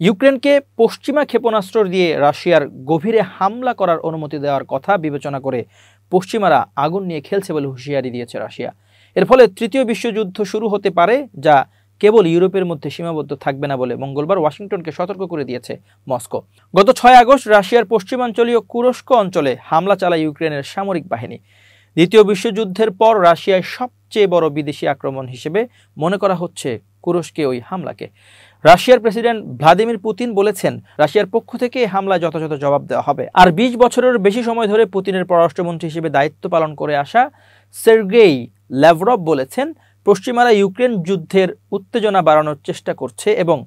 ইউক্রেনকে পশ্চিমা ক্ষেপণাস্ত্র দিয়ে রাশিয়ার গভীরে হামলা করার অনুমতি দেওয়ার কথা বিবেচনা করে পশ্চিমারা আগুন নিয়ে খেলছে বলে হুঁশিয়ারি দিয়েছে রাশিয়া। এর ফলে তৃতীয় বিশ্বযুদ্ধ শুরু হতে পারে, যা কেবল ইউরোপের মধ্যে সীমাবদ্ধ থাকবে না বলে মঙ্গলবার ওয়াশিংটনকে সতর্ক করে দিয়েছে মস্কো। গত 6 আগস্ট রাশিয়ার পশ্চিমাঞ্চলীয় কুরস্ক অঞ্চলে হামলা চালায় ইউক্রেনের সামরিক বাহিনী। দ্বিতীয় বিশ্বযুদ্ধের পর রাশিয়ায় সবচেয়ে বড় বিদেশি আক্রমণ হিসেবে মনে করা হচ্ছে কুরস্কে ওই হামলাকে। রাশিয়ার প্রেসিডেন্ট ভ্লাদিমির পুতিন বলেছেন, রাশিয়ার পক্ষ থেকে হামলায় যথাযথ জবাব দেওয়া হবে। আর 20 বছরের বেশি সময় ধরে পুতিনের পররাষ্ট্রমন্ত্রী হিসেবে দায়িত্ব পালন করে আসা সের্গেই ল্যাভরভ বলেছেন, পশ্চিমারা ইউক্রেন যুদ্ধের উত্তেজনা বাড়ানোর চেষ্টা করছে এবং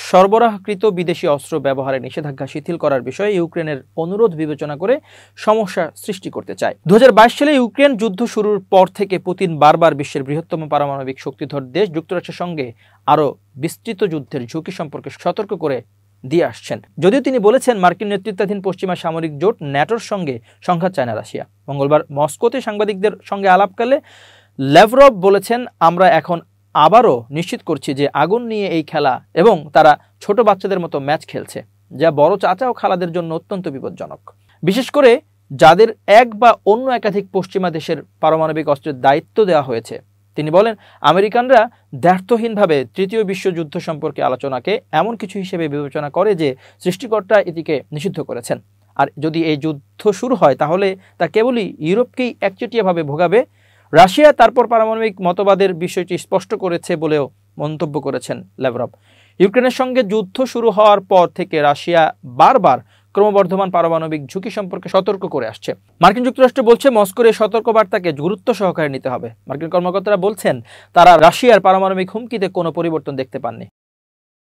সরবরাহকৃত বিদেশি অস্ত্র ব্যবহারে নিষেধাজ্ঞা শিথিল করার বিষয়ে ইউক্রেনের অনুরোধ বিবেচনা করে সমস্যা সৃষ্টি করতে চায়। 2022 সালে ইউক্রেন যুদ্ধ শুরুর পর থেকে পুতিন বারবার বিশ্বের বৃহত্তম পারমাণবিক শক্তিধর দেশ যুক্তরাষ্ট্রের সঙ্গে আরও বিস্তৃত যুদ্ধের ঝুঁকি সম্পর্কে সতর্ক করে দিয়ে আসছেন। যদিও তিনি বলেছেন, মার্কিন নেতৃত্বাধীন পশ্চিমা সামরিক জোট ন্যাটোর সঙ্গে সংঘাত চায় না রাশিয়া। মঙ্গলবার মস্কোতে সাংবাদিকদের সঙ্গে আলাপকালে ল্যাভরভ বলেছেন, আমরা এখন আবারও নিশ্চিত করছি যে আগুন নিয়ে এই খেলা এবং তারা ছোট বাচ্চাদের মতো ম্যাচ খেলছে, যা বড় চাচা ও খালাদের জন্য অত্যন্ত বিপজ্জনক, বিশেষ করে যাদের এক বা অন্য একাধিক পশ্চিমা দেশের পারমাণবিক অস্ত্রের দায়িত্ব দেওয়া হয়েছে। তিনি বলেন, আমেরিকানরা দ্ব্যর্থহীনভাবে তৃতীয় বিশ্বযুদ্ধ সম্পর্কে আলোচনাকে এমন কিছু হিসেবে বিবেচনা করে যে সৃষ্টিকর্তা এটিকে নিষিদ্ধ করেছেন। আর যদি এই যুদ্ধ শুরু হয় তাহলে তা কেবলই ইউরোপকেই একচেটিয়াভাবে ভোগাবে। রাশিয়া তারপর পারমাণবিক মতবাদের বিষয়টি স্পষ্ট করেছে বলেও মন্তব্য করেছেন ল্যাভরভ। ইউক্রেনের সঙ্গে যুদ্ধ শুরু হওয়ার পর থেকে রাশিয়া বারবার ক্রমবর্ধমান পারমাণবিক ঝুঁকি সম্পর্কে সতর্ক করে আসছে। মার্কিন যুক্তরাষ্ট্র বলছে, মস্কোর এই সতর্কবার্তাকে গুরুত্ব সহকারে নিতে হবে। মার্কিন কর্মকর্তারা বলছেন, তারা রাশিয়ার পারমাণবিক হুমকিতে কোনো পরিবর্তন দেখতে পাননি।